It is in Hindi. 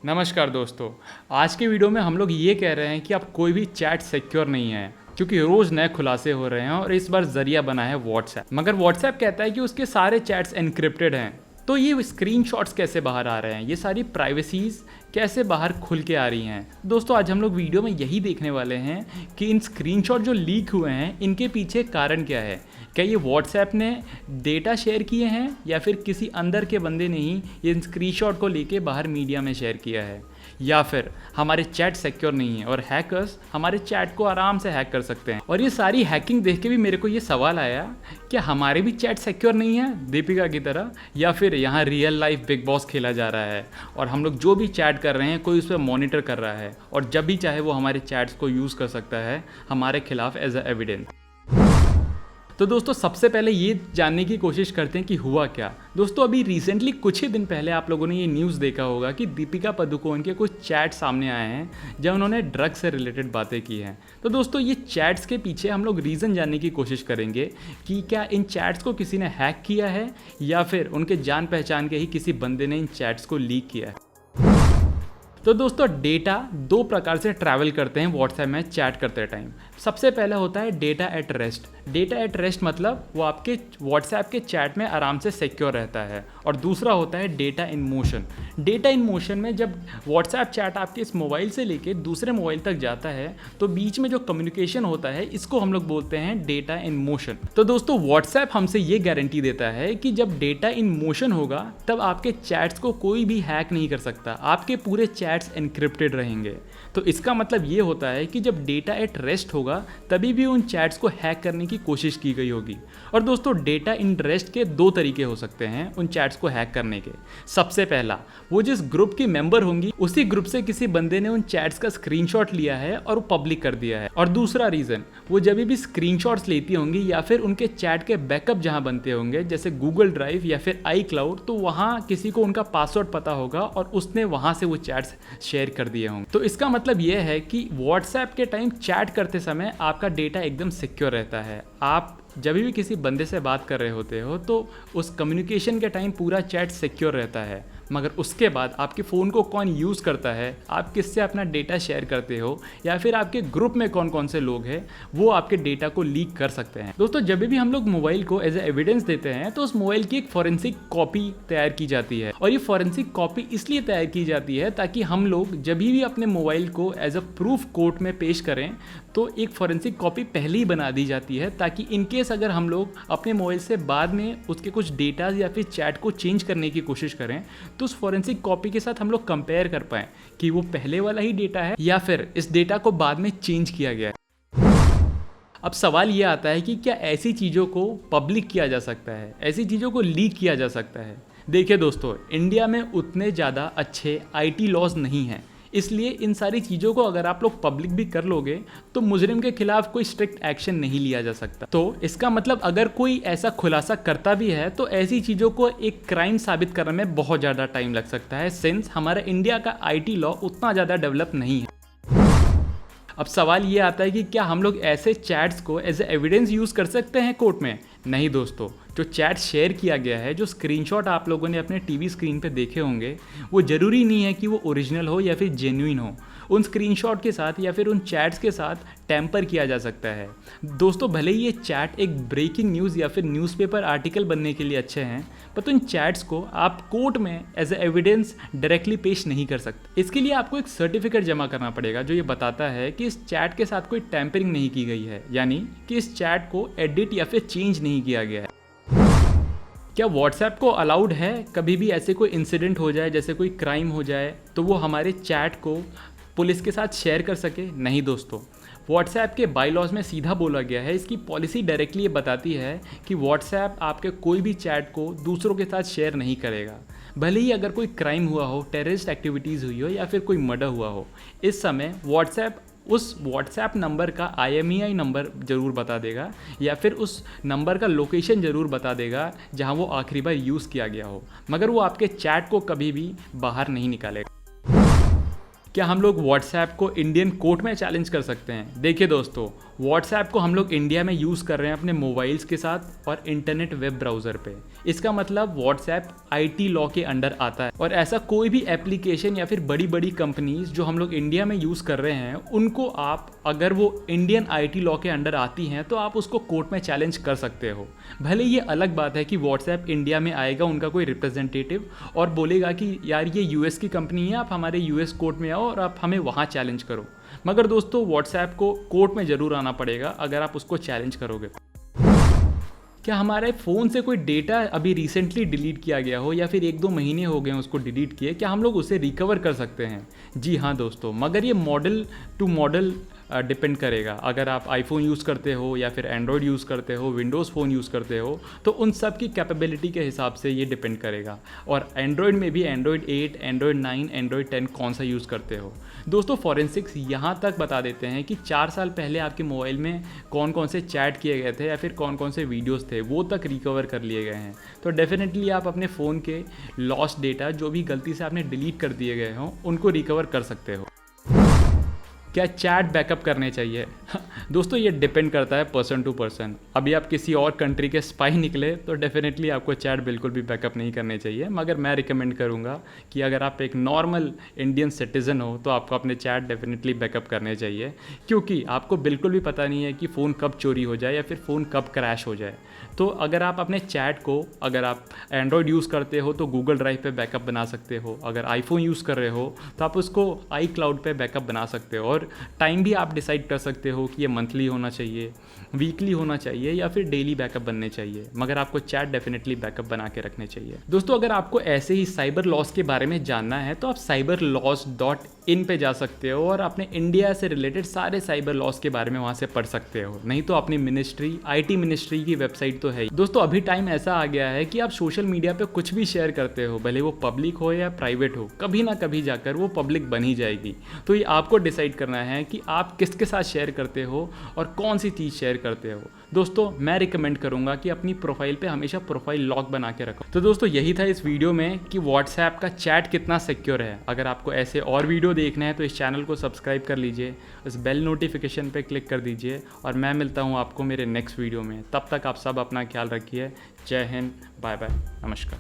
नमस्कार दोस्तों। आज के वीडियो में हम लोग ये कह रहे हैं कि अब कोई भी चैट सिक्योर नहीं है, क्योंकि रोज़ नए खुलासे हो रहे हैं और इस बार जरिया बना है व्हाट्सएप। मगर व्हाट्सएप कहता है कि उसके सारे चैट्स एनक्रिप्टेड हैं। तो ये स्क्रीनशॉट्स कैसे बाहर आ रहे हैं, ये सारी प्राइवेसीज कैसे बाहर खुल के आ रही हैं। दोस्तों आज हम लोग वीडियो में यही देखने वाले हैं कि इन स्क्रीनशॉट जो लीक हुए हैं इनके पीछे कारण क्या है। क्या ये व्हाट्सएप ने डेटा शेयर किए हैं या फिर किसी अंदर के बंदे ने ही इन स्क्रीनशॉट को लेके बाहर मीडिया में शेयर किया है, या फिर हमारे चैट सिक्योर नहीं है और हैकर्स हमारे चैट को आराम से हैक कर सकते हैं। और ये सारी हैकिंग देख के भी मेरे को ये सवाल आया, क्या हमारे भी चैट सिक्योर नहीं है दीपिका की तरह, या फिर यहाँ रियल लाइफ बिग बॉस खेला जा रहा है और हम लोग जो भी चैट कर रहे हैं कोई उस पर मॉनिटर कर रहा है और जब भी चाहे वो हमारे चैट्स को यूज़ कर सकता है हमारे खिलाफ एज अ एविडेंस। तो दोस्तों सबसे पहले ये जानने की कोशिश करते हैं कि हुआ क्या। दोस्तों अभी रिसेंटली कुछ ही दिन पहले आप लोगों ने ये न्यूज़ देखा होगा कि दीपिका पादुकोण के कुछ चैट सामने आए हैं जब उन्होंने ड्रग से रिलेटेड बातें की हैं। तो दोस्तों ये चैट्स के पीछे हम लोग रीज़न जानने की कोशिश करेंगे कि क्या इन चैट्स को किसी ने हैक किया है या फिर उनके जान पहचान के ही किसी बंदे ने इन चैट्स को लीक किया है। तो दोस्तों डेटा दो प्रकार से ट्रैवल करते हैं व्हाट्सएप में चैट करते टाइम। सबसे पहला होता है data at rest. Data at rest मतलब वो आपके व्हाट्सएप के चैट में आराम से सिक्योर रहता है। और दूसरा होता है data in motion. Data in motion में जब व्हाट्सएप चैट आपके इस मोबाइल से लेके दूसरे मोबाइल तक जाता है तो बीच में जो कम्युनिकेशन होता है इसको हम लोग बोलते हैं डेटा इन मोशन। तो दोस्तों व्हाट्सएप हमसे ये गारंटी देता है कि जब डेटा इन मोशन होगा तब आपके चैट्स को कोई भी हैक नहीं कर सकता, आपके पूरे चैट्स एनक्रिप्टेड रहेंगे। तो इसका मतलब ये होता है कि जब डेटा एट रेस्ट होगा तभी भी उन चैट्स को हैक करने की कोशिश की गई होगी। और दोस्तों डेटा इन रेस्ट के दो तरीके हो सकते हैं उन चैट्स को हैक करने के। सबसे पहला, वो जिस ग्रुप की मेंबर होंगी उसी ग्रुप से किसी बंदे ने उन चैट्स का स्क्रीनशॉट लिया है और वो पब्लिक कर दिया है। और दूसरा रीजन, वो जब भी स्क्रीनशॉट्स लेती होंगी या फिर उनके चैट के बैकअप जहां बनते होंगे जैसे गूगल ड्राइव या फिर आई क्लाउड, तो वहां किसी को उनका पासवर्ड पता होगा और उसने वहां से वो चैट्स शेयर कर दिए होंगे। तो इसका मतलब यह है कि व्हाट्सएप के टाइम चैट करते समय आपका डेटा एकदम सिक्योर रहता है। आप जब भी किसी बंदे से बात कर रहे होते हो तो उस कम्युनिकेशन के टाइम पूरा चैट सिक्योर रहता है, मगर उसके बाद आपके फ़ोन को कौन यूज़ करता है, आप किससे अपना डेटा शेयर करते हो या फिर आपके ग्रुप में कौन कौन से लोग हैं, वो आपके डेटा को लीक कर सकते हैं। दोस्तों जब भी हम लोग मोबाइल को एज ए एविडेंस देते हैं तो उस मोबाइल की एक फॉरेंसिक कॉपी तैयार की जाती है। और ये फॉरेंसिक कॉपी इसलिए तैयार की जाती है ताकि हम लोग जब भी अपने मोबाइल को एज अ प्रूफ कोर्ट में पेश करें तो एक फॉरेंसिक कॉपी पहले ही बना दी जाती है, ताकि इनकेस अगर हम लोग अपने मोबाइल से बाद में उसके कुछ डेटाज या फिर चैट को चेंज करने की कोशिश करें तो उस फॉरेंसिक कॉपी के साथ हम लोग कंपेयर कर पाएँ कि वो पहले वाला ही डेटा है या फिर इस डेटा को बाद में चेंज किया गया है। अब सवाल ये आता है कि क्या ऐसी चीज़ों को पब्लिक किया जा सकता है, ऐसी चीज़ों को लीक किया जा सकता है। देखिए दोस्तों, इंडिया में उतने ज़्यादा अच्छे आईटी लॉज नहीं हैं, इसलिए इन सारी चीज़ों को अगर आप लोग पब्लिक भी कर लोगे तो मुजरिम के खिलाफ कोई स्ट्रिक्ट एक्शन नहीं लिया जा सकता। तो इसका मतलब अगर कोई ऐसा खुलासा करता भी है तो ऐसी चीज़ों को एक क्राइम साबित करने में बहुत ज़्यादा टाइम लग सकता है, सिंस हमारा इंडिया का आईटी लॉ उतना ज़्यादा डेवलप नहीं है। अब सवाल ये आता है कि क्या हम लोग ऐसे चैट्स को एज ए एविडेंस यूज़ कर सकते हैं कोर्ट में। नहीं दोस्तों, जो चैट शेयर किया गया है, जो स्क्रीनशॉट आप लोगों ने अपने टीवी स्क्रीन पे देखे होंगे, वो ज़रूरी नहीं है कि वो ओरिजिनल हो या फिर जेन्युइन हो। उन स्क्रीनशॉट के साथ या फिर उन चैट्स के साथ टैम्पर किया जा सकता है। दोस्तों भले ही ये चैट एक ब्रेकिंग न्यूज़ या फिर न्यूज़पेपर आर्टिकल बनने के लिए अच्छे हैं, पर उन चैट्स को आप कोर्ट में एज ए एविडेंस डायरेक्टली पेश नहीं कर सकते। इसके लिए आपको एक सर्टिफिकेट जमा करना पड़ेगा जो ये बताता है कि इस चैट के साथ कोई टैम्परिंग नहीं की गई है, यानी कि इस चैट को एडिट या फिर चेंज नहीं किया गया है। क्या व्हाट्सएप को अलाउड है कभी भी ऐसे कोई इंसिडेंट हो जाए, जैसे कोई क्राइम हो जाए, तो वो हमारे चैट को पुलिस के साथ शेयर कर सके। नहीं दोस्तों, व्हाट्सएप के बाईलॉज में सीधा बोला गया है, इसकी पॉलिसी डायरेक्टली ये बताती है कि व्हाट्सएप आपके कोई भी चैट को दूसरों के साथ शेयर नहीं करेगा। भले ही अगर कोई क्राइम हुआ हो, टेररिस्ट एक्टिविटीज़ हुई हो या फिर कोई मर्डर हुआ हो, इस समय व्हाट्सएप उस व्हाट्सएप नंबर का IMEI नंबर ज़रूर बता देगा या फिर उस नंबर का लोकेशन ज़रूर बता देगा जहां वो आखिरी बार यूज़ किया गया हो, मगर वो आपके चैट को कभी भी बाहर नहीं निकालेगा। क्या हम लोग व्हाट्सएप को इंडियन कोर्ट में चैलेंज कर सकते हैं? देखिए दोस्तों, व्हाट्सएप को हम लोग इंडिया में यूज़ कर रहे हैं अपने मोबाइल्स के साथ और इंटरनेट वेब ब्राउज़र पे। इसका मतलब व्हाट्सएप आईटी लॉ के अंडर आता है और ऐसा कोई भी एप्लीकेशन या फिर बड़ी बड़ी कंपनीज जो हम लोग इंडिया में यूज़ कर रहे हैं उनको आप, अगर वो इंडियन आईटी लॉ के अंडर आती हैं तो आप उसको कोर्ट में चैलेंज कर सकते हो। भले ये अलग बात है कि व्हाट्सएप इंडिया में आएगा उनका कोई रिप्रेजेंटेटिव और बोलेगा कि यार ये यूएस की कंपनी है, आप हमारे यूएस कोर्ट में आओ और आप हमें वहाँ चैलेंज करो। मगर दोस्तों व्हाट्सएप को कोर्ट में ज़रूर आना पड़ेगा अगर आप उसको चैलेंज करोगे। क्या हमारे फ़ोन से कोई डेटा अभी रिसेंटली डिलीट किया गया हो या फिर 1-2 महीने हो गए हैं उसको डिलीट किए, क्या हम लोग उसे रिकवर कर सकते हैं? जी हाँ दोस्तों, मगर ये मॉडल टू मॉडल डिपेंड करेगा। अगर आप आईफोन यूज़ करते हो या फिर एंड्रॉयड यूज़ करते हो, विंडोज़ फ़ोन यूज़ करते हो, तो उन सब की कैपेबिलिटी के हिसाब से ये डिपेंड करेगा। और एंड्रॉयड में भी एंड्रॉयड 8, एंड्रॉयड 9, एंड्रॉयड 10 कौन सा यूज़ करते हो। दोस्तों फॉरेंसिक्स यहाँ तक बता देते हैं कि 4 साल पहले आपके मोबाइल में कौन कौन से चैट किए गए थे या फिर कौन कौन से वीडियोज़ थे वो तक रिकवर कर लिए गए हैं। तो डेफिनेटली आप अपने फ़ोन के लॉस्ट डेटा जो भी गलती से आपने डिलीट कर दिए गए हों उनको रिकवर कर सकते हो। क्या चैट बैकअप करने चाहिए? दोस्तों ये डिपेंड करता है पर्सन टू पर्सन। अभी आप किसी और कंट्री के स्पाई निकले तो डेफिनेटली आपको चैट बिल्कुल भी बैकअप नहीं करने चाहिए, मगर मैं रिकमेंड करूँगा कि अगर आप एक नॉर्मल इंडियन सिटीज़न हो तो आपको अपने चैट डेफिनेटली बैकअप करने चाहिए, क्योंकि आपको बिल्कुल भी पता नहीं है कि फ़ोन कब चोरी हो जाए या फिर फ़ोन कब क्रैश हो जाए। तो अगर आप अपने चैट को, अगर आप एंड्रॉयड यूज़ करते हो तो गूगल ड्राइव पे बैकअप बना सकते हो, अगर आईफोन यूज़ कर रहे हो तो आप उसको आई क्लाउड पे बैकअप बना सकते हो। और टाइम भी आप डिसाइड कर सकते हो कि ये मंथली होना चाहिए, वीकली होना चाहिए या फिर डेली बैकअप बनने चाहिए, मगर आपको चैट डेफिनेटली बैकअप बना के रखने चाहिए। दोस्तों अगर आपको ऐसे ही साइबर लॉस के बारे में जानना है तो आप cyberlaws.in पे जा सकते हो और अपने इंडिया से रिलेटेड सारे साइबर लॉस के बारे में वहाँ से पढ़ सकते हो। नहीं तो अपनी मिनिस्ट्री, आईटी मिनिस्ट्री की वेबसाइट तो है ही। दोस्तों अभी टाइम ऐसा आ गया है कि आप सोशल मीडिया पे कुछ भी शेयर करते हो, भले वो पब्लिक हो या प्राइवेट हो, कभी ना कभी जाकर वो पब्लिक बन ही जाएगी। तो ये आपको डिसाइड करना है कि आप किसके साथ शेयर करते हो और कौन सी चीज़ शेयर करते हो। दोस्तों मैं रिकमेंड करूंगा कि अपनी प्रोफाइल पे हमेशा प्रोफाइल लॉक बना के रखो। तो दोस्तों यही था इस वीडियो में कि व्हाट्सएप का चैट कितना सिक्योर है। अगर आपको ऐसे और वीडियो देखना है तो इस चैनल को सब्सक्राइब कर लीजिए, इस बेल नोटिफिकेशन पे क्लिक कर दीजिए और मैं मिलता हूँ आपको मेरे नेक्स्ट वीडियो में। तब तक आप सब अपना ख्याल रखिए। जय हिंद, बाय बाय, नमस्कार।